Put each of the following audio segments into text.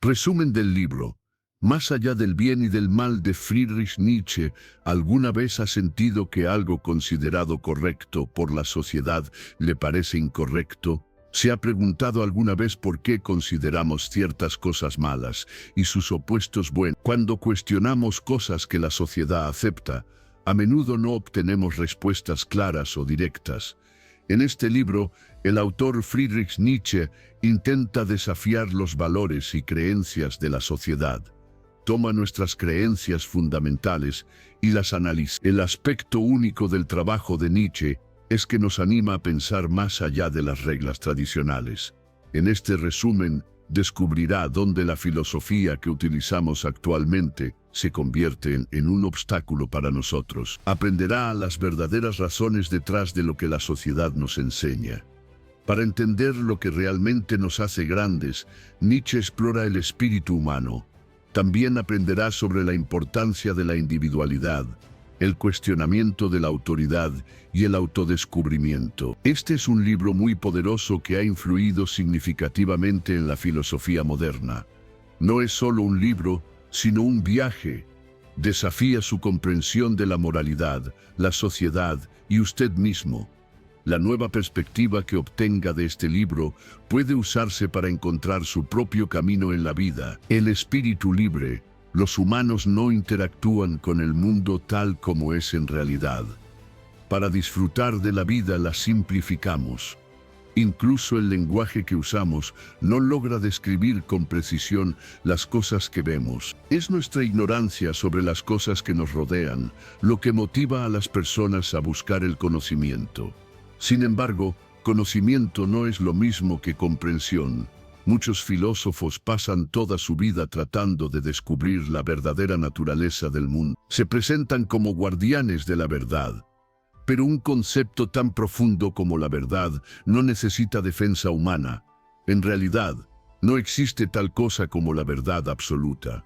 Resumen del libro. Más allá del bien y del mal de Friedrich Nietzsche, ¿alguna vez ha sentido que algo considerado correcto por la sociedad le parece incorrecto? ¿Se ha preguntado alguna vez por qué consideramos ciertas cosas malas y sus opuestos buenos? Cuando cuestionamos cosas que la sociedad acepta, a menudo no obtenemos respuestas claras o directas. En este libro, el autor Friedrich Nietzsche intenta desafiar los valores y creencias de la sociedad. Toma nuestras creencias fundamentales y las analiza. El aspecto único del trabajo de Nietzsche es que nos anima a pensar más allá de las reglas tradicionales. En este resumen, descubrirá dónde la filosofía que utilizamos actualmente se convierte en un obstáculo para nosotros. Aprenderá las verdaderas razones detrás de lo que la sociedad nos enseña. Para entender lo que realmente nos hace grandes, Nietzsche explora el espíritu humano. También aprenderá sobre la importancia de la individualidad, el cuestionamiento de la autoridad y el autodescubrimiento. Este es un libro muy poderoso que ha influido significativamente en la filosofía moderna. No es solo un libro, sino un viaje. Desafía su comprensión de la moralidad, la sociedad y usted mismo. La nueva perspectiva que obtenga de este libro puede usarse para encontrar su propio camino en la vida. El espíritu libre. Los humanos no interactúan con el mundo tal como es en realidad. Para disfrutar de la vida la simplificamos. Incluso el lenguaje que usamos no logra describir con precisión las cosas que vemos. Es nuestra ignorancia sobre las cosas que nos rodean lo que motiva a las personas a buscar el conocimiento. Sin embargo, conocimiento no es lo mismo que comprensión. Muchos filósofos pasan toda su vida tratando de descubrir la verdadera naturaleza del mundo. Se presentan como guardianes de la verdad. Pero un concepto tan profundo como la verdad no necesita defensa humana. En realidad, no existe tal cosa como la verdad absoluta.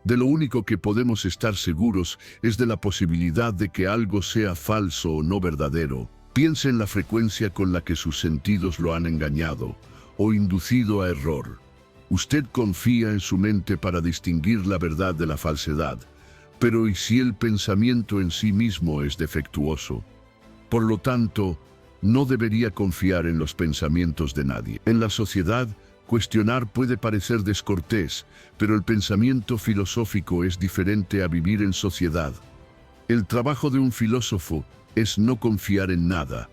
De lo único que podemos estar seguros es de la posibilidad de que algo sea falso o no verdadero. Piense en la frecuencia con la que sus sentidos lo han engañado o inducido a error. Usted confía en su mente para distinguir la verdad de la falsedad, pero ¿y si el pensamiento en sí mismo es defectuoso? Por lo tanto, no debería confiar en los pensamientos de nadie. En la sociedad, cuestionar puede parecer descortés, pero el pensamiento filosófico es diferente a vivir en sociedad. El trabajo de un filósofo es no confiar en nada.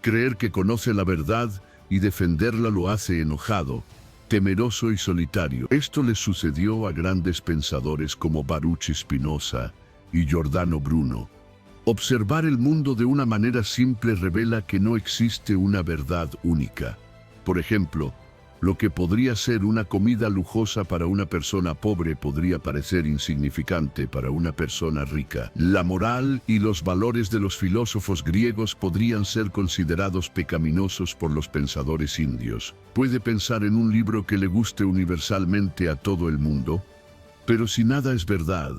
Creer que conoce la verdad y defenderla lo hace enojado, temeroso y solitario. Esto le sucedió a grandes pensadores como Baruch Spinoza y Giordano Bruno. Observar el mundo de una manera simple revela que no existe una verdad única. Por ejemplo, lo que podría ser una comida lujosa para una persona pobre podría parecer insignificante para una persona rica. La moral y los valores de los filósofos griegos podrían ser considerados pecaminosos por los pensadores indios. Puede pensar en un libro que le guste universalmente a todo el mundo, pero si nada es verdad,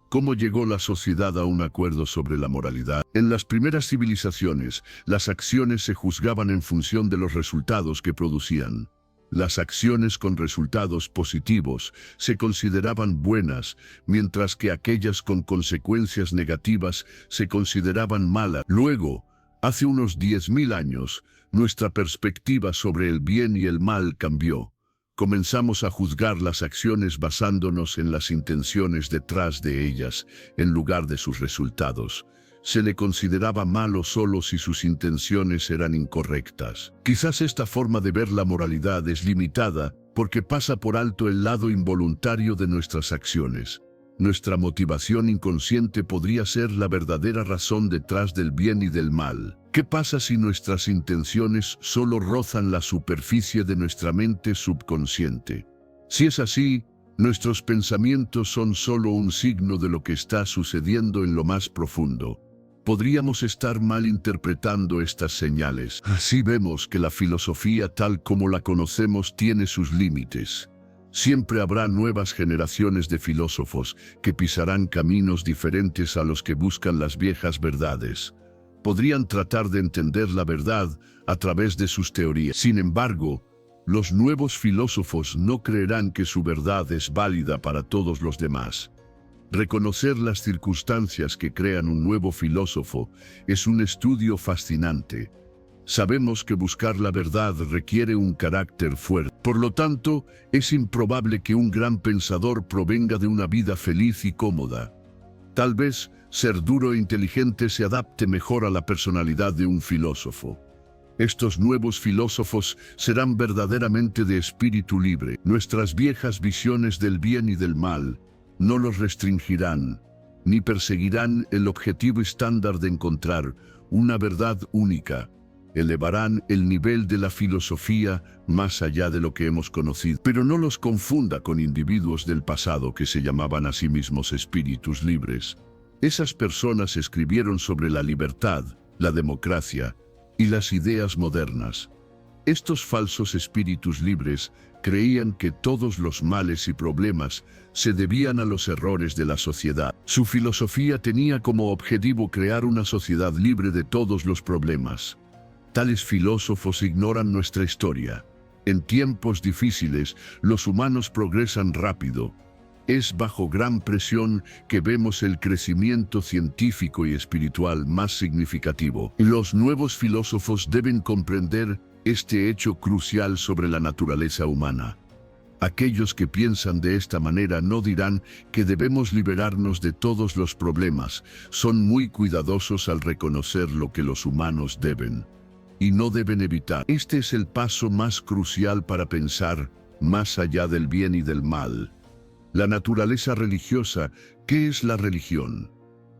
¿cómo llegó la sociedad a un acuerdo sobre la moralidad? En las primeras civilizaciones, las acciones se juzgaban en función de los resultados que producían. Las acciones con resultados positivos se consideraban buenas, mientras que aquellas con consecuencias negativas se consideraban malas. Luego, hace unos 10.000 años, nuestra perspectiva sobre el bien y el mal cambió. Comenzamos a juzgar las acciones basándonos en las intenciones detrás de ellas, en lugar de sus resultados. Se le consideraba malo solo si sus intenciones eran incorrectas. Quizás esta forma de ver la moralidad es limitada porque pasa por alto el lado involuntario de nuestras acciones. Nuestra motivación inconsciente podría ser la verdadera razón detrás del bien y del mal. ¿Qué pasa si nuestras intenciones solo rozan la superficie de nuestra mente subconsciente? Si es así, nuestros pensamientos son solo un signo de lo que está sucediendo en lo más profundo. Podríamos estar mal interpretando estas señales. Así vemos que la filosofía tal como la conocemos tiene sus límites. Siempre habrá nuevas generaciones de filósofos que pisarán caminos diferentes a los que buscan las viejas verdades. Podrían tratar de entender la verdad a través de sus teorías. Sin embargo, Los nuevos filósofos no creerán que su verdad es válida para todos los demás. Reconocer las circunstancias que crean un nuevo filósofo es un estudio fascinante. Sabemos que buscar la verdad requiere un carácter fuerte. Por lo tanto, es improbable que un gran pensador provenga de una vida feliz y cómoda. Tal vez ser duro e inteligente se adapte mejor a la personalidad de un filósofo. Estos nuevos filósofos serán verdaderamente de espíritu libre. Nuestras viejas visiones del bien y del mal no los restringirán, ni perseguirán el objetivo estándar de encontrar una verdad única. Elevarán el nivel de la filosofía más allá de lo que hemos conocido. Pero no los confunda con individuos del pasado que se llamaban a sí mismos espíritus libres. Esas personas escribieron sobre la libertad, la democracia y las ideas modernas. Estos falsos espíritus libres creían que todos los males y problemas se debían a los errores de la sociedad. Su filosofía tenía como objetivo crear una sociedad libre de todos los problemas. Tales filósofos ignoran nuestra historia. En tiempos difíciles, los humanos progresan rápido. Es bajo gran presión que vemos el crecimiento científico y espiritual más significativo. Los nuevos filósofos deben comprender este hecho crucial sobre la naturaleza humana. Aquellos que piensan de esta manera no dirán que debemos liberarnos de todos los problemas. Son muy cuidadosos al reconocer lo que los humanos deben y no deben evitar. Este es el paso más crucial para pensar más allá del bien y del mal. La naturaleza religiosa. ¿Qué es la religión?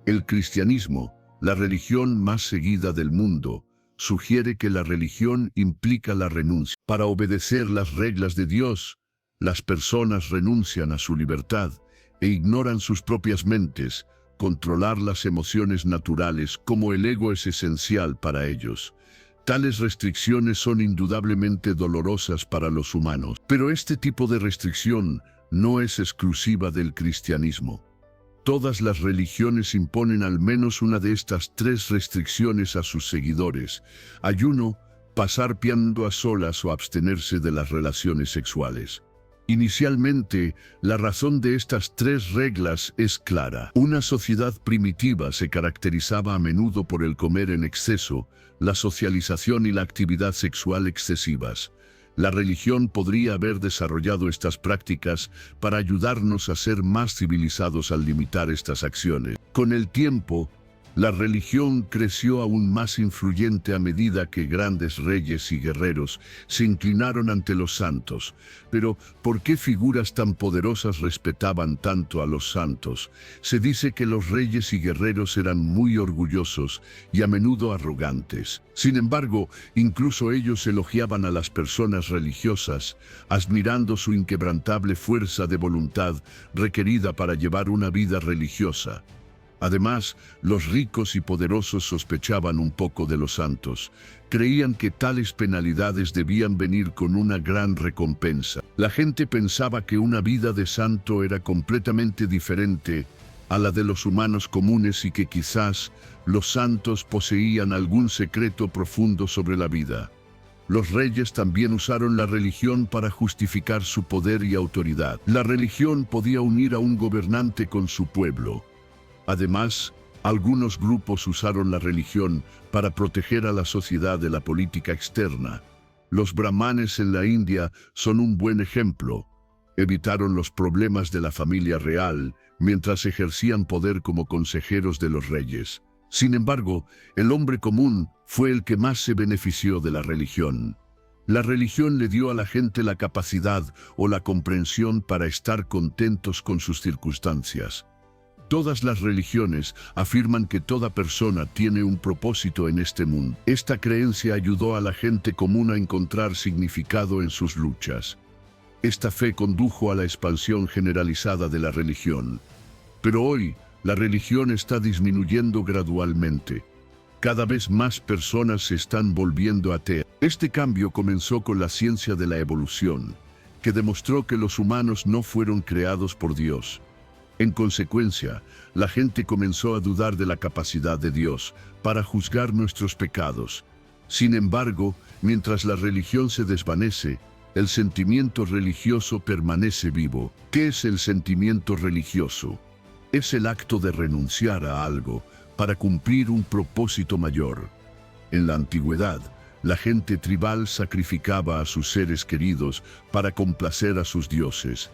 El cristianismo, la religión más seguida del mundo, sugiere que la religión implica la renuncia. Para obedecer las reglas de Dios, las personas renuncian a su libertad e ignoran sus propias mentes. Controlar las emociones naturales como el ego es esencial para ellos. Tales restricciones son indudablemente dolorosas para los humanos, pero este tipo de restricción no es exclusiva del cristianismo. Todas las religiones imponen al menos una de estas tres restricciones a sus seguidores: ayuno, pasar tiempo a solas o abstenerse de las relaciones sexuales. Inicialmente, la razón de estas tres reglas es clara. Una sociedad primitiva se caracterizaba a menudo por el comer en exceso, la socialización y la actividad sexual excesivas. La religión podría haber desarrollado estas prácticas para ayudarnos a ser más civilizados al limitar estas acciones. Con el tiempo, la religión creció aún más influyente a medida que grandes reyes y guerreros se inclinaron ante los santos. Pero, ¿por qué figuras tan poderosas respetaban tanto a los santos? Se dice que los reyes y guerreros eran muy orgullosos y a menudo arrogantes. Sin embargo, incluso ellos elogiaban a las personas religiosas, admirando su inquebrantable fuerza de voluntad requerida para llevar una vida religiosa. Además, los ricos y poderosos sospechaban un poco de los santos. Creían que tales penalidades debían venir con una gran recompensa. La gente pensaba que una vida de santo era completamente diferente a la de los humanos comunes y que quizás los santos poseían algún secreto profundo sobre la vida. Los reyes también usaron la religión para justificar su poder y autoridad. La religión podía unir a un gobernante con su pueblo. Además, algunos grupos usaron la religión para proteger a la sociedad de la política externa. Los brahmanes en la India son un buen ejemplo. Evitaron los problemas de la familia real mientras ejercían poder como consejeros de los reyes. Sin embargo, el hombre común fue el que más se benefició de la religión. La religión le dio a la gente la capacidad o la comprensión para estar contentos con sus circunstancias. Todas las religiones afirman que toda persona tiene un propósito en este mundo. Esta creencia ayudó a la gente común a encontrar significado en sus luchas. Esta fe condujo a la expansión generalizada de la religión. Pero hoy, la religión está disminuyendo gradualmente. Cada vez más personas se están volviendo ateas. Este cambio comenzó con la ciencia de la evolución, que demostró que los humanos no fueron creados por Dios. En consecuencia, la gente comenzó a dudar de la capacidad de Dios para juzgar nuestros pecados. Sin embargo, mientras la religión se desvanece, el sentimiento religioso permanece vivo. ¿Qué es el sentimiento religioso? Es el acto de renunciar a algo para cumplir un propósito mayor. En la antigüedad, la gente tribal sacrificaba a sus seres queridos para complacer a sus dioses.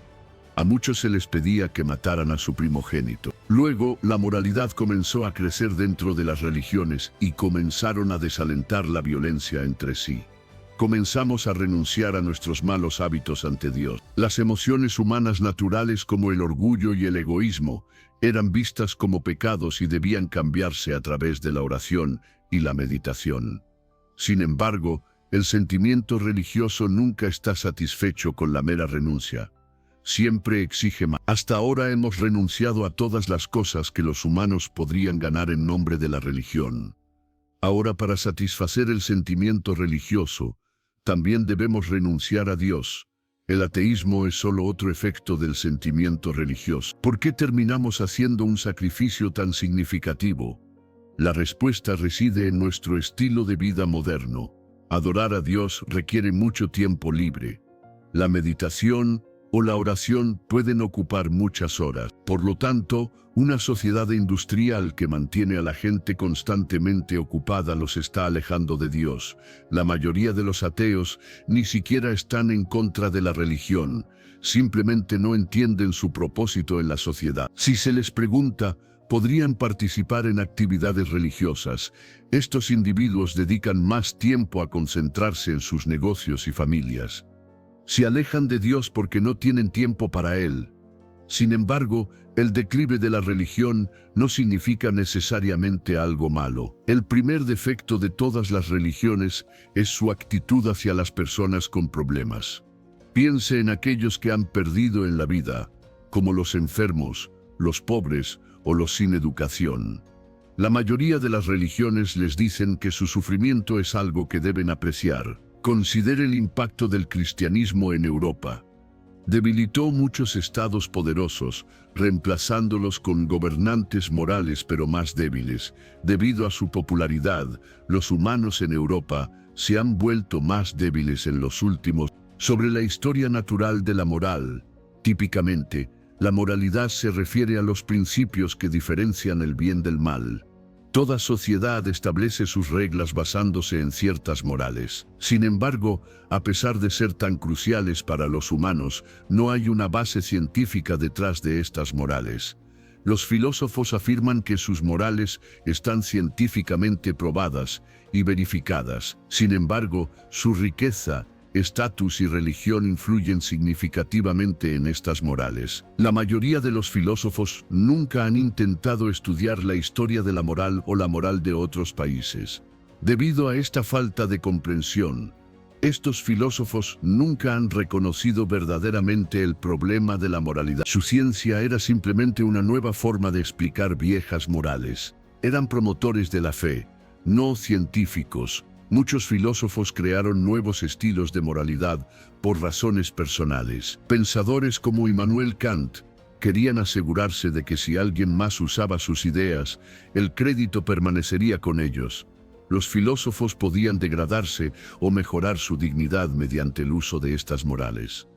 A muchos se les pedía que mataran a su primogénito. Luego, la moralidad comenzó a crecer dentro de las religiones y comenzaron a desalentar la violencia entre sí. Comenzamos a renunciar a nuestros malos hábitos ante Dios. Las emociones humanas naturales como el orgullo y el egoísmo eran vistas como pecados y debían cambiarse a través de la oración y la meditación. Sin embargo, el sentimiento religioso nunca está satisfecho con la mera renuncia. Siempre exige más. Hasta ahora hemos renunciado a todas las cosas que los humanos podrían ganar en nombre de la religión. Ahora, para satisfacer el sentimiento religioso, también debemos renunciar a Dios. El ateísmo es solo otro efecto del sentimiento religioso. ¿Por qué terminamos haciendo un sacrificio tan significativo? La respuesta reside en nuestro estilo de vida moderno. Adorar a Dios requiere mucho tiempo libre. La meditación o la oración pueden ocupar muchas horas. Por lo tanto, una sociedad industrial que mantiene a la gente constantemente ocupada los está alejando de Dios. La mayoría de los ateos ni siquiera están en contra de la religión, simplemente no entienden su propósito en la sociedad. Si se les pregunta, ¿podrían participar en actividades religiosas? Estos individuos dedican más tiempo a concentrarse en sus negocios y familias. Se alejan de Dios porque no tienen tiempo para Él. Sin embargo, el declive de la religión no significa necesariamente algo malo. El primer defecto de todas las religiones es su actitud hacia las personas con problemas. Piense en aquellos que han perdido en la vida, como los enfermos, los pobres o los sin educación. La mayoría de las religiones les dicen que su sufrimiento es algo que deben apreciar. Considere el impacto del cristianismo en Europa. Debilitó muchos estados poderosos, reemplazándolos con gobernantes morales pero más débiles. Debido a su popularidad, los humanos en Europa se han vuelto más débiles en los últimos. Sobre la historia natural de la moral, típicamente, la moralidad se refiere a los principios que diferencian el bien del mal. Toda sociedad establece sus reglas basándose en ciertas morales. Sin embargo, a pesar de ser tan cruciales para los humanos, no hay una base científica detrás de estas morales. Los filósofos afirman que sus morales están científicamente probadas y verificadas. Sin embargo, su riqueza, estatus y religión influyen significativamente en estas morales. La mayoría de los filósofos nunca han intentado estudiar la historia de la moral o la moral de otros países. Debido a esta falta de comprensión, estos filósofos nunca han reconocido verdaderamente el problema de la moralidad. Su ciencia era simplemente una nueva forma de explicar viejas morales. Eran promotores de la fe, no científicos. Muchos filósofos crearon nuevos estilos de moralidad por razones personales. Pensadores como Immanuel Kant querían asegurarse de que si alguien más usaba sus ideas, el crédito permanecería con ellos. Los filósofos podían degradarse o mejorar su dignidad mediante el uso de estas morales.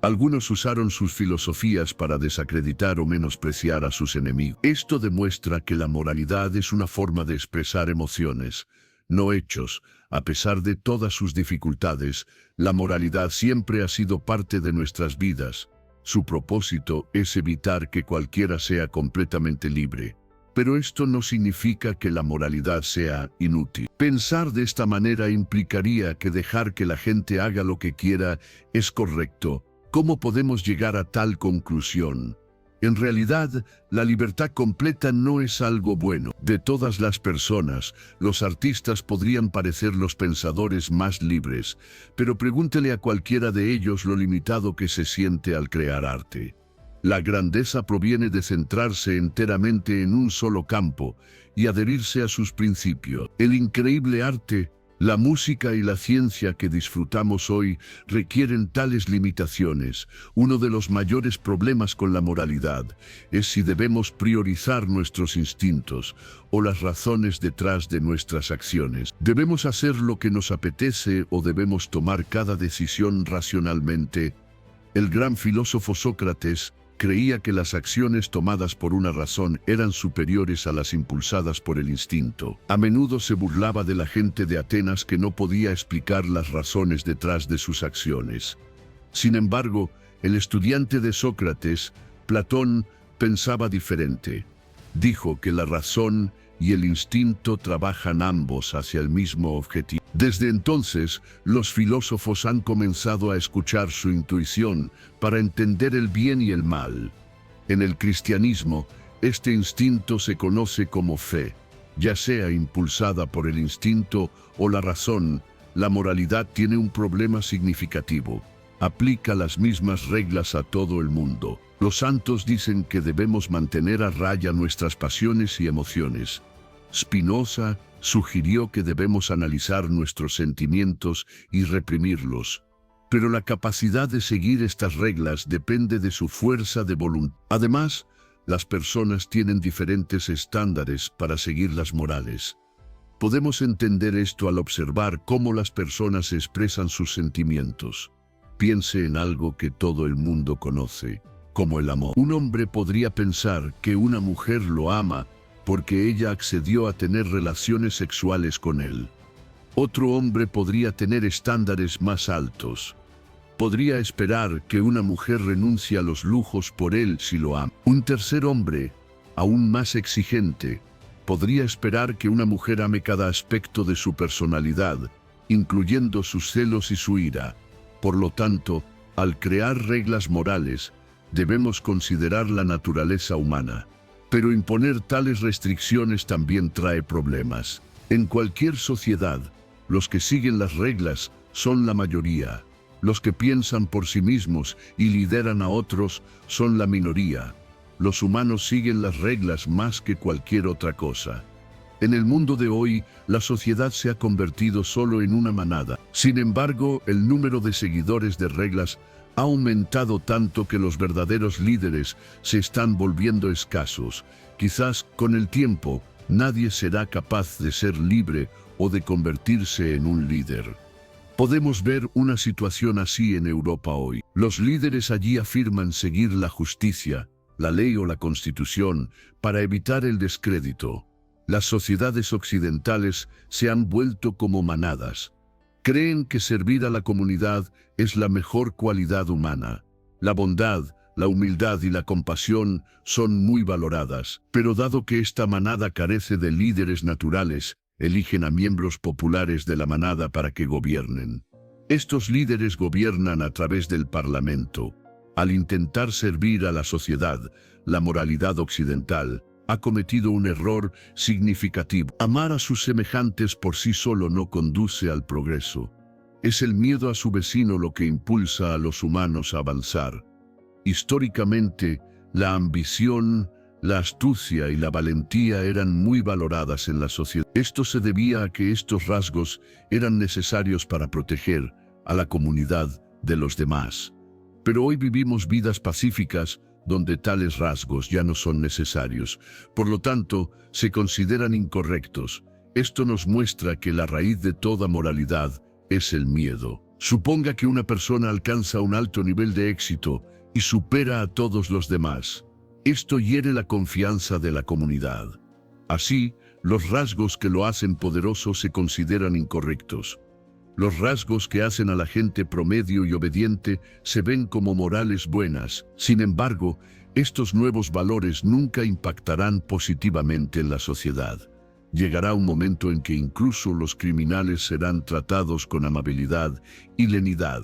Algunos usaron sus filosofías para desacreditar o menospreciar a sus enemigos. Esto demuestra que la moralidad es una forma de expresar emociones, no hechos. A pesar de todas sus dificultades, la moralidad siempre ha sido parte de nuestras vidas. Su propósito es evitar que cualquiera sea completamente libre. Pero esto no significa que la moralidad sea inútil. Pensar de esta manera implicaría que dejar que la gente haga lo que quiera es correcto. ¿Cómo podemos llegar a tal conclusión? En realidad, la libertad completa no es algo bueno. De todas las personas, los artistas podrían parecer los pensadores más libres, pero pregúntele a cualquiera de ellos lo limitado que se siente al crear arte. La grandeza proviene de centrarse enteramente en un solo campo y adherirse a sus principios. El increíble arte La música y la ciencia que disfrutamos hoy requieren tales limitaciones. Uno de los mayores problemas con la moralidad es si debemos priorizar nuestros instintos o las razones detrás de nuestras acciones. ¿Debemos hacer lo que nos apetece o debemos tomar cada decisión racionalmente? El gran filósofo Sócrates creía que las acciones tomadas por una razón eran superiores a las impulsadas por el instinto. A menudo se burlaba de la gente de Atenas que no podía explicar las razones detrás de sus acciones. Sin embargo, el estudiante de Sócrates, Platón, pensaba diferente. Dijo que la razón y el instinto trabajan ambos hacia el mismo objetivo. Desde entonces, los filósofos han comenzado a escuchar su intuición para entender el bien y el mal. En el cristianismo, este instinto se conoce como fe. Ya sea impulsada por el instinto o la razón, la moralidad tiene un problema significativo. Aplica las mismas reglas a todo el mundo. Los santos dicen que debemos mantener a raya nuestras pasiones y emociones. Spinoza sugirió que debemos analizar nuestros sentimientos y reprimirlos. Pero la capacidad de seguir estas reglas depende de su fuerza de voluntad. Además, las personas tienen diferentes estándares para seguir las morales. Podemos entender esto al observar cómo las personas expresan sus sentimientos. Piense en algo que todo el mundo conoce, como el amor. Un hombre podría pensar que una mujer lo ama porque ella accedió a tener relaciones sexuales con él. Otro hombre podría tener estándares más altos. Podría esperar que una mujer renuncie a los lujos por él si lo ama. Un tercer hombre, aún más exigente, podría esperar que una mujer ame cada aspecto de su personalidad, incluyendo sus celos y su ira. Por lo tanto, al crear reglas morales, debemos considerar la naturaleza humana. Pero imponer tales restricciones también trae problemas. En cualquier sociedad, los que siguen las reglas son la mayoría. Los que piensan por sí mismos y lideran a otros son la minoría. Los humanos siguen las reglas más que cualquier otra cosa. En el mundo de hoy, la sociedad se ha convertido solo en una manada. Sin embargo, el número de seguidores de reglas ha aumentado tanto que los verdaderos líderes se están volviendo escasos. Quizás con el tiempo, nadie será capaz de ser libre o de convertirse en un líder. Podemos ver una situación así en Europa hoy. Los líderes allí afirman seguir la justicia, la ley o la constitución para evitar el descrédito. Las sociedades occidentales se han vuelto como manadas. Creen que servir a la comunidad es la mejor cualidad humana. La bondad, la humildad y la compasión son muy valoradas, pero dado que esta manada carece de líderes naturales, eligen a miembros populares de la manada para que gobiernen. Estos líderes gobiernan a través del parlamento. Al intentar servir a la sociedad, la moralidad occidental ha cometido un error significativo. Amar a sus semejantes por sí solo no conduce al progreso. Es el miedo a su vecino lo que impulsa a los humanos a avanzar. Históricamente, la ambición, la astucia y la valentía eran muy valoradas en la sociedad. Esto se debía a que estos rasgos eran necesarios para proteger a la comunidad de los demás. Pero hoy vivimos vidas pacíficas donde tales rasgos ya no son necesarios. Por lo tanto, se consideran incorrectos. Esto nos muestra que la raíz de toda moralidad es el miedo. Suponga que una persona alcanza un alto nivel de éxito y supera a todos los demás. Esto hiere la confianza de la comunidad. Así, los rasgos que lo hacen poderoso se consideran incorrectos. Los rasgos que hacen a la gente promedio y obediente se ven como morales buenas. Sin embargo, estos nuevos valores nunca impactarán positivamente en la sociedad. Llegará un momento en que incluso los criminales serán tratados con amabilidad y lenidad.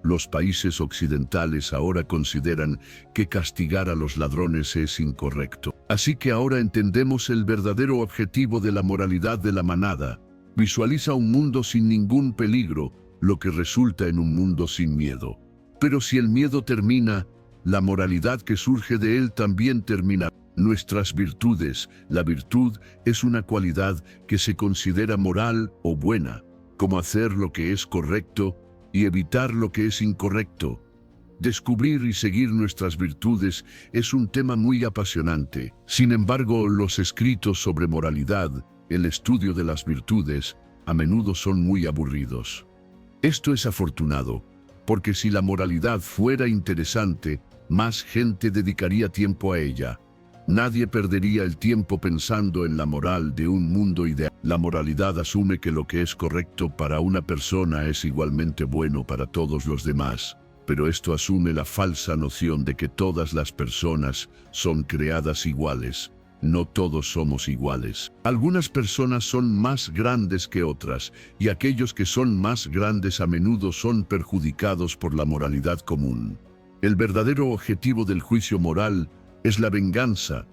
Los países occidentales ahora consideran que castigar a los ladrones es incorrecto. Así que ahora entendemos el verdadero objetivo de la moralidad de la manada. Visualiza un mundo sin ningún peligro, lo que resulta en un mundo sin miedo. Pero si el miedo termina, la moralidad que surge de él también termina. Nuestras virtudes. La virtud es una cualidad que se considera moral o buena. cómo hacer lo que es correcto y evitar lo que es incorrecto. Descubrir y seguir nuestras virtudes es un tema muy apasionante. Sin embargo, los escritos sobre moralidad, el estudio de las virtudes, a menudo son muy aburridos. Esto es afortunado, porque si la moralidad fuera interesante, más gente dedicaría tiempo a ella. Nadie perdería el tiempo pensando en la moral de un mundo ideal. La moralidad asume que lo que es correcto para una persona es igualmente bueno para todos los demás, pero esto asume la falsa noción de que todas las personas son creadas iguales. No todos somos iguales. Algunas personas son más grandes que otras, y aquellos que son más grandes a menudo son perjudicados por la moralidad común. El verdadero objetivo del juicio moral es la venganza.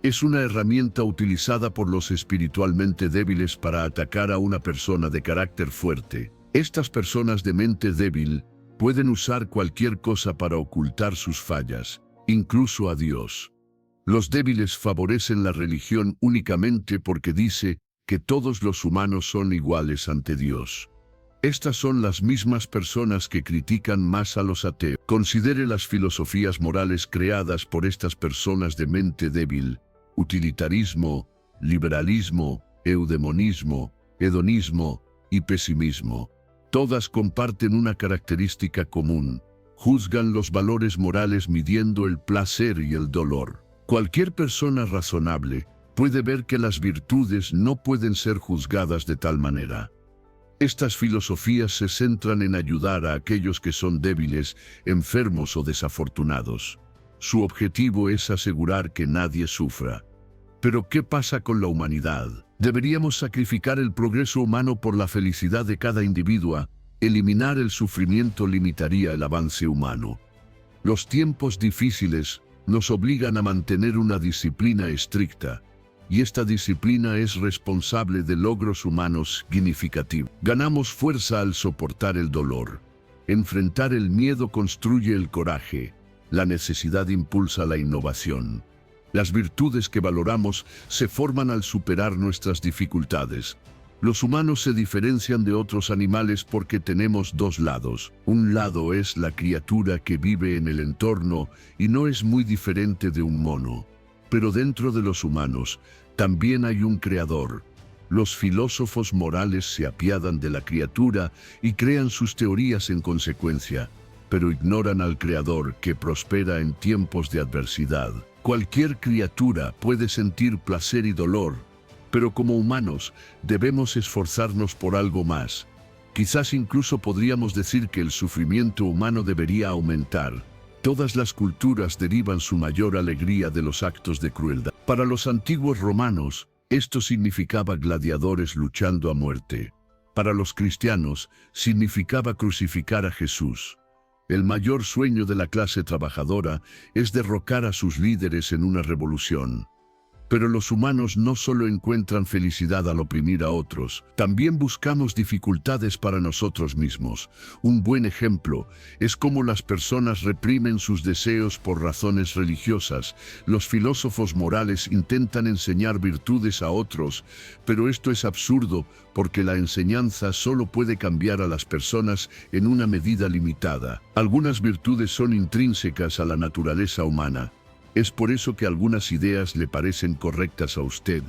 Es una herramienta utilizada por los espiritualmente débiles para atacar a una persona de carácter fuerte. Estas personas de mente débil pueden usar cualquier cosa para ocultar sus fallas, incluso a Dios. Los débiles favorecen la religión únicamente porque dice que todos los humanos son iguales ante Dios. Estas son las mismas personas que critican más a los ateos. Considere las filosofías morales creadas por estas personas de mente débil: utilitarismo, liberalismo, eudemonismo, hedonismo y pesimismo. Todas comparten una característica común: juzgan los valores morales midiendo el placer y el dolor. Cualquier persona razonable puede ver que las virtudes no pueden ser juzgadas de tal manera. Estas filosofías se centran en ayudar a aquellos que son débiles, enfermos o desafortunados. Su objetivo es asegurar que nadie sufra. Pero ¿qué pasa con la humanidad? ¿Deberíamos sacrificar el progreso humano por la felicidad de cada individuo? Eliminar el sufrimiento limitaría el avance humano. Los tiempos difíciles nos obligan a mantener una disciplina estricta, y esta disciplina es responsable de logros humanos significativos. Ganamos fuerza al soportar el dolor. Enfrentar el miedo construye el coraje. La necesidad impulsa la innovación. Las virtudes que valoramos se forman al superar nuestras dificultades. Los humanos se diferencian de otros animales porque tenemos dos lados. Un lado es la criatura que vive en el entorno y no es muy diferente de un mono. Pero dentro de los humanos también hay un creador. Los filósofos morales se apiadan de la criatura y crean sus teorías en consecuencia, pero ignoran al creador que prospera en tiempos de adversidad. Cualquier criatura puede sentir placer y dolor, pero como humanos debemos esforzarnos por algo más. Quizás incluso podríamos decir que el sufrimiento humano debería aumentar. Todas las culturas derivan su mayor alegría de los actos de crueldad. Para los antiguos romanos, esto significaba gladiadores luchando a muerte. Para los cristianos, significaba crucificar a Jesús. El mayor sueño de la clase trabajadora es derrocar a sus líderes en una revolución. Pero los humanos no solo encuentran felicidad al oprimir a otros, también buscamos dificultades para nosotros mismos. Un buen ejemplo es cómo las personas reprimen sus deseos por razones religiosas. Los filósofos morales intentan enseñar virtudes a otros, pero esto es absurdo porque la enseñanza solo puede cambiar a las personas en una medida limitada. Algunas virtudes son intrínsecas a la naturaleza humana. Es por eso que algunas ideas le parecen correctas a usted,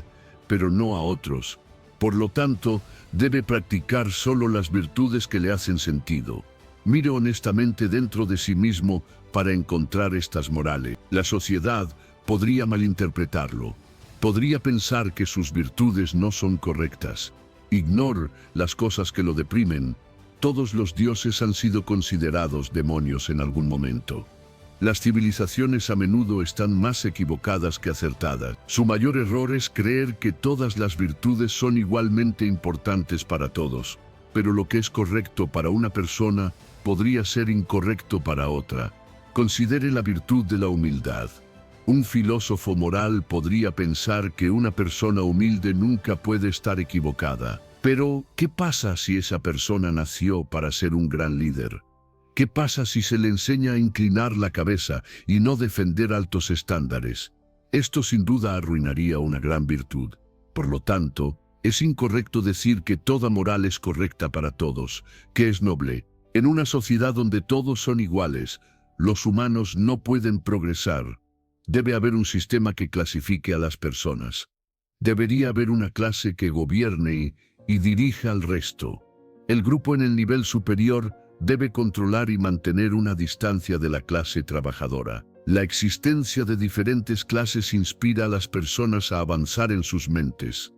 pero no a otros. Por lo tanto, debe practicar solo las virtudes que le hacen sentido. Mire honestamente dentro de sí mismo para encontrar estas morales. La sociedad podría malinterpretarlo. Podría pensar que sus virtudes no son correctas. Ignore las cosas que lo deprimen. Todos los dioses han sido considerados demonios en algún momento. Las civilizaciones a menudo están más equivocadas que acertadas. Su mayor error es creer que todas las virtudes son igualmente importantes para todos, pero lo que es correcto para una persona podría ser incorrecto para otra. Considere la virtud de la humildad. Un filósofo moral podría pensar que una persona humilde nunca puede estar equivocada. Pero, ¿qué pasa si esa persona nació para ser un gran líder? ¿Qué pasa si se le enseña a inclinar la cabeza y no defender altos estándares? Esto sin duda arruinaría una gran virtud. Por lo tanto, Es incorrecto decir que toda moral es correcta para todos, que es noble. En una sociedad donde todos son iguales, los humanos no pueden progresar. Debe haber un sistema que clasifique a las personas. Debería haber una clase que gobierne y dirija al resto. El grupo en el nivel superior debe controlar y mantener una distancia de la clase trabajadora. La existencia de diferentes clases inspira a las personas a avanzar en sus mentes.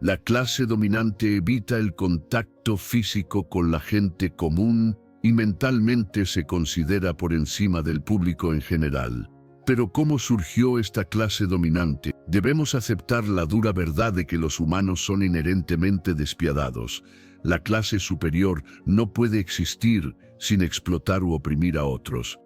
La clase dominante evita el contacto físico con la gente común y mentalmente se considera por encima del público en general. Pero ¿cómo surgió esta clase dominante? Debemos aceptar la dura verdad de que los humanos son inherentemente despiadados. La clase superior no puede existir sin explotar u oprimir a otros.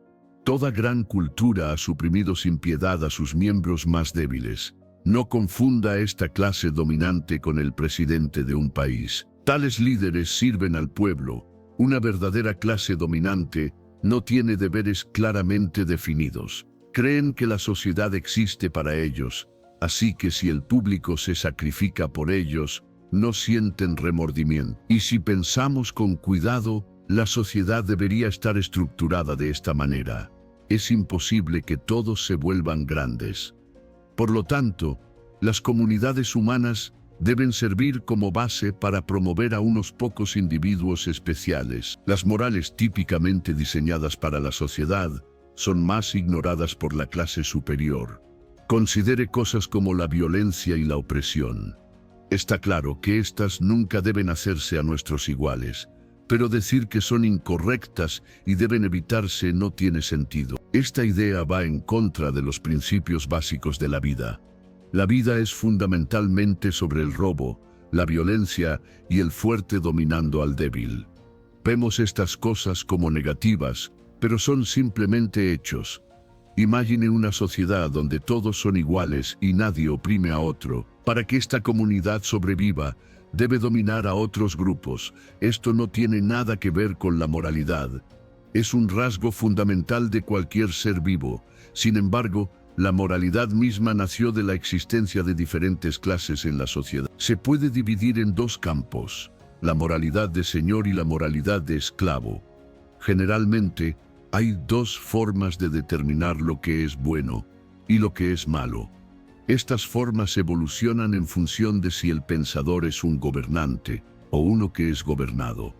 Toda gran cultura ha suprimido sin piedad a sus miembros más débiles. No confunda esta clase dominante con el presidente de un país. Tales líderes sirven al pueblo. Una verdadera clase dominante no tiene deberes claramente definidos. Creen que la sociedad existe para ellos, así que si el público se sacrifica por ellos, no sienten remordimiento. Y si pensamos con cuidado, la sociedad debería estar estructurada de esta manera. Es imposible que todos se vuelvan grandes. Por lo tanto, las comunidades humanas deben servir como base para promover a unos pocos individuos especiales. Las morales típicamente diseñadas para la sociedad son más ignoradas por la clase superior. Considere cosas como la violencia y la opresión. Está claro que estas nunca deben hacerse a nuestros iguales, pero decir que son incorrectas y deben evitarse no tiene sentido. Esta idea va en contra de los principios básicos de la vida. La vida es fundamentalmente sobre el robo, la violencia y el fuerte dominando al débil. Vemos estas cosas como negativas, pero son simplemente hechos. Imagine una sociedad donde todos son iguales y nadie oprime a otro. Para que esta comunidad sobreviva, debe dominar a otros grupos. Esto no tiene nada que ver con la moralidad. Es un rasgo fundamental de cualquier ser vivo. Sin embargo, la moralidad misma nació de la existencia de diferentes clases en la sociedad. Se puede dividir en dos campos, la moralidad de señor y la moralidad de esclavo. Generalmente, hay dos formas de determinar lo que es bueno y lo que es malo. Estas formas evolucionan en función de si el pensador es un gobernante o uno que es gobernado.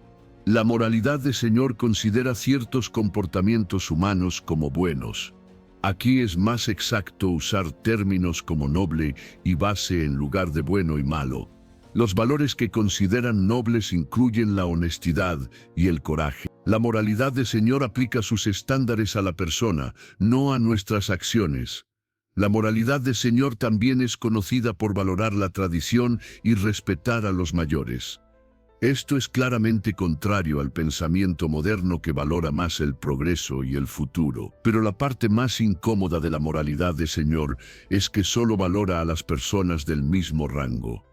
La moralidad de señor considera ciertos comportamientos humanos como buenos. Aquí es más exacto usar términos como noble y base en lugar de bueno y malo. Los valores que consideran nobles incluyen la honestidad y el coraje. La moralidad de señor aplica sus estándares a la persona, no a nuestras acciones. La moralidad de señor también es conocida por valorar la tradición y respetar a los mayores. Esto es claramente contrario al pensamiento moderno que valora más el progreso y el futuro. Pero la parte más incómoda de la moralidad de señor es que solo valora a las personas del mismo rango.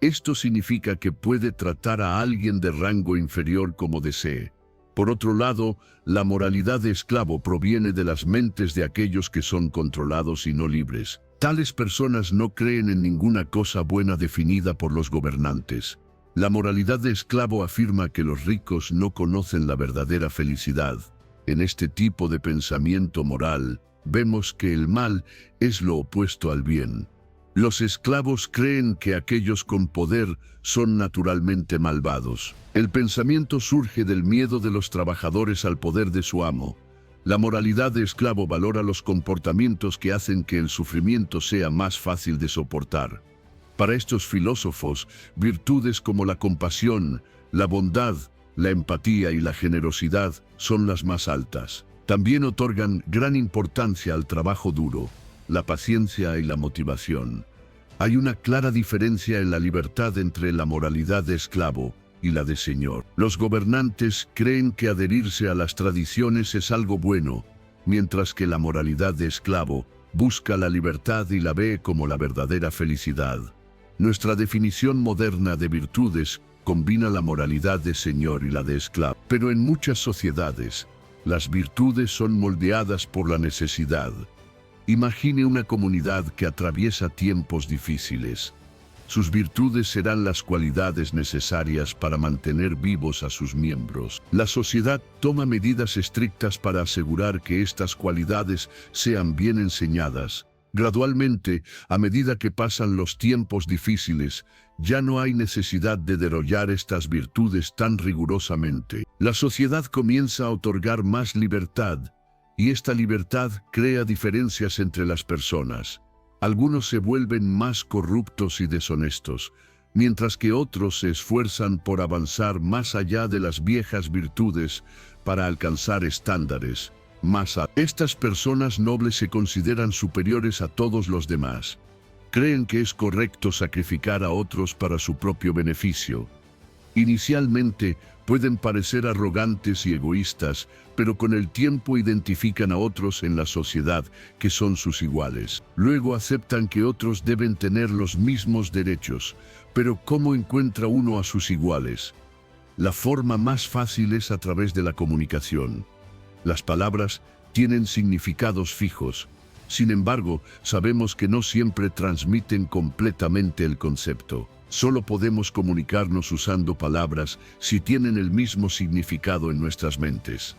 Esto significa que puede tratar a alguien de rango inferior como desee. Por otro lado, la moralidad de esclavo proviene de las mentes de aquellos que son controlados y no libres. Tales personas no creen en ninguna cosa buena definida por los gobernantes. La moralidad de esclavo afirma que los ricos no conocen la verdadera felicidad. En este tipo de pensamiento moral, vemos que el mal es lo opuesto al bien. Los esclavos creen que aquellos con poder son naturalmente malvados. El pensamiento surge del miedo de los trabajadores al poder de su amo. La moralidad de esclavo valora los comportamientos que hacen que el sufrimiento sea más fácil de soportar. Para estos filósofos, virtudes como la compasión, la bondad, la empatía y la generosidad son las más altas. También otorgan gran importancia al trabajo duro, la paciencia y la motivación. Hay una clara diferencia en la libertad entre la moralidad de esclavo y la de señor. Los gobernantes creen que adherirse a las tradiciones es algo bueno, mientras que la moralidad de esclavo busca la libertad y la ve como la verdadera felicidad. Nuestra definición moderna de virtudes combina la moralidad de señor y la de esclavo. Pero en muchas sociedades, las virtudes son moldeadas por la necesidad. Imagine una comunidad que atraviesa tiempos difíciles. Sus virtudes serán las cualidades necesarias para mantener vivos a sus miembros. La sociedad toma medidas estrictas para asegurar que estas cualidades sean bien enseñadas. Gradualmente, a medida que pasan los tiempos difíciles, ya no hay necesidad de derrochar estas virtudes tan rigurosamente. La sociedad comienza a otorgar más libertad, y esta libertad crea diferencias entre las personas. Algunos se vuelven más corruptos y deshonestos, mientras que otros se esfuerzan por avanzar más allá de las viejas virtudes para alcanzar estándares más altos. Estas personas nobles se consideran superiores a todos los demás. Creen que es correcto sacrificar a otros para su propio beneficio. Inicialmente pueden parecer arrogantes y egoístas, pero con el tiempo identifican a otros en la sociedad que son sus iguales. Luego aceptan que otros deben tener los mismos derechos, pero ¿cómo encuentra uno a sus iguales? La forma más fácil es a través de la comunicación. Las palabras tienen significados fijos. Sin embargo, sabemos que no siempre transmiten completamente el concepto. Solo podemos comunicarnos usando palabras si tienen el mismo significado en nuestras mentes.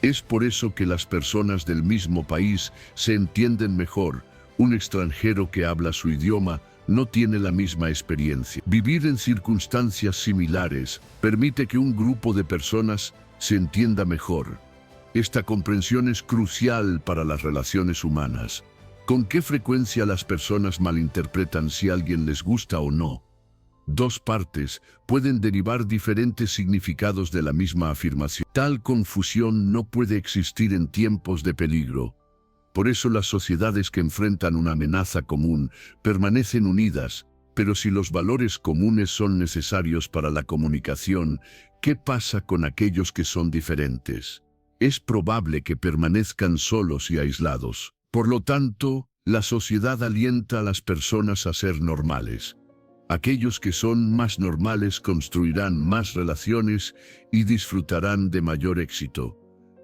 Es por eso que las personas del mismo país se entienden mejor. Un extranjero que habla su idioma no tiene la misma experiencia. Vivir en circunstancias similares permite que un grupo de personas se entienda mejor. Esta comprensión es crucial para las relaciones humanas. ¿Con qué frecuencia las personas malinterpretan si alguien les gusta o no? Dos partes pueden derivar diferentes significados de la misma afirmación. Tal confusión no puede existir en tiempos de peligro. Por eso las sociedades que enfrentan una amenaza común permanecen unidas, pero si los valores comunes son necesarios para la comunicación, ¿qué pasa con aquellos que son diferentes? Es probable que permanezcan solos y aislados. Por lo tanto, la sociedad alienta a las personas a ser normales. Aquellos que son más normales construirán más relaciones y disfrutarán de mayor éxito.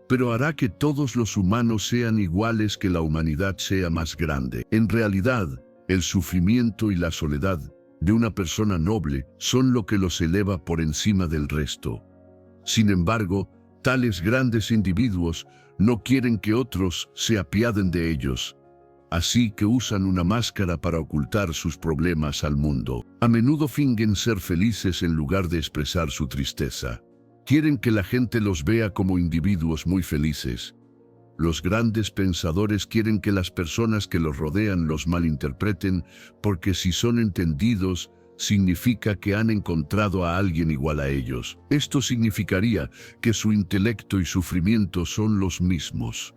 Pero hará que todos los humanos sean iguales, que la humanidad sea más grande. En realidad, el sufrimiento y la soledad de una persona noble son lo que los eleva por encima del resto. Sin embargo, tales grandes individuos no quieren que otros se apiaden de ellos. Así que usan una máscara para ocultar sus problemas al mundo. A menudo fingen ser felices en lugar de expresar su tristeza. Quieren que la gente los vea como individuos muy felices. Los grandes pensadores quieren que las personas que los rodean los malinterpreten, porque si son entendidos, significa que han encontrado a alguien igual a ellos. Esto significaría que su intelecto y sufrimiento son los mismos.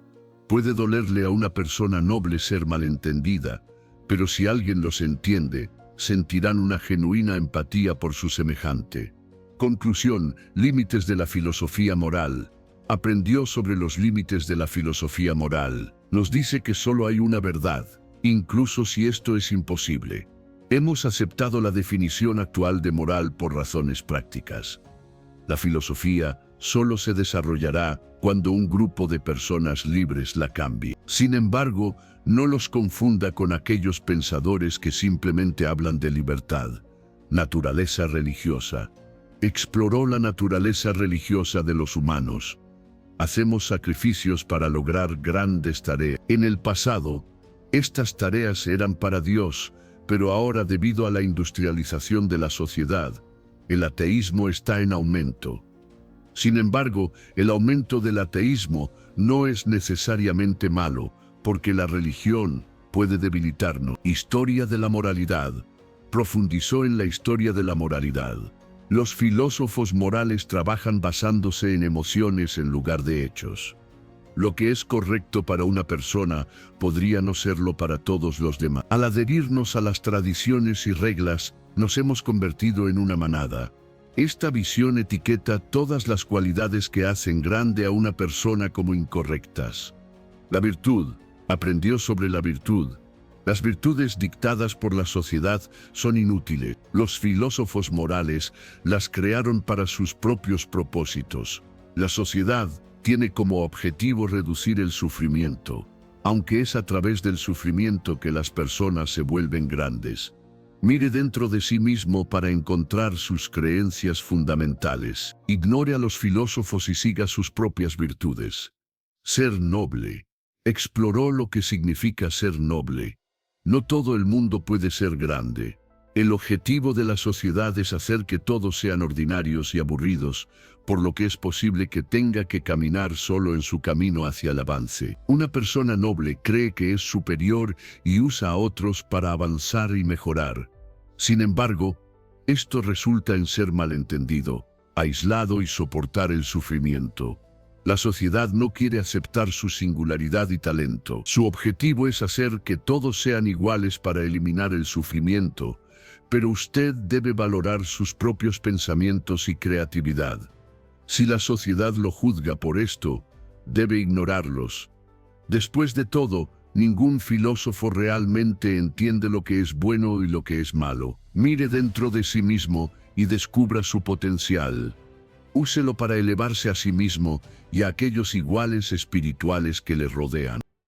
Puede dolerle a una persona noble ser malentendida, pero si alguien los entiende, sentirán una genuina empatía por su semejante. Conclusión: límites de la filosofía moral. Aprendió sobre los límites de la filosofía moral. Nos dice que solo hay una verdad, incluso si esto es imposible. Hemos aceptado la definición actual de moral por razones prácticas. La filosofía solo se desarrollará cuando un grupo de personas libres la cambie. Sin embargo, no los confunda con aquellos pensadores que simplemente hablan de libertad. Naturaleza religiosa. Exploró la naturaleza religiosa de los humanos. Hacemos sacrificios para lograr grandes tareas. En el pasado, estas tareas eran para Dios, pero ahora, debido a la industrialización de la sociedad, el ateísmo está en aumento. Sin embargo, el aumento del ateísmo no es necesariamente malo, porque la religión puede debilitarnos. Historia de la moralidad. Profundizó en la historia de la moralidad. Los filósofos morales trabajan basándose en emociones en lugar de hechos. Lo que es correcto para una persona podría no serlo para todos los demás. Al adherirnos a las tradiciones y reglas, nos hemos convertido en una manada. Esta visión etiqueta todas las cualidades que hacen grande a una persona como incorrectas. La virtud. Aprendió sobre la virtud. Las virtudes dictadas por la sociedad son inútiles. Los filósofos morales las crearon para sus propios propósitos. La sociedad tiene como objetivo reducir el sufrimiento, aunque es a través del sufrimiento que las personas se vuelven grandes. Mire dentro de sí mismo para encontrar sus creencias fundamentales. Ignore a los filósofos y siga sus propias virtudes. Ser noble. Exploró lo que significa ser noble. No todo el mundo puede ser grande. El objetivo de la sociedad es hacer que todos sean ordinarios y aburridos, por lo que es posible que tenga que caminar solo en su camino hacia el avance. Una persona noble cree que es superior y usa a otros para avanzar y mejorar. Sin embargo, esto resulta en ser malentendido, aislado y soportar el sufrimiento. La sociedad no quiere aceptar su singularidad y talento. Su objetivo es hacer que todos sean iguales para eliminar el sufrimiento, pero usted debe valorar sus propios pensamientos y creatividad. Si la sociedad lo juzga por esto, debe ignorarlos. Después de todo, ningún filósofo realmente entiende lo que es bueno y lo que es malo. Mire dentro de sí mismo y descubra su potencial. Úselo para elevarse a sí mismo y a aquellos iguales espirituales que le rodean.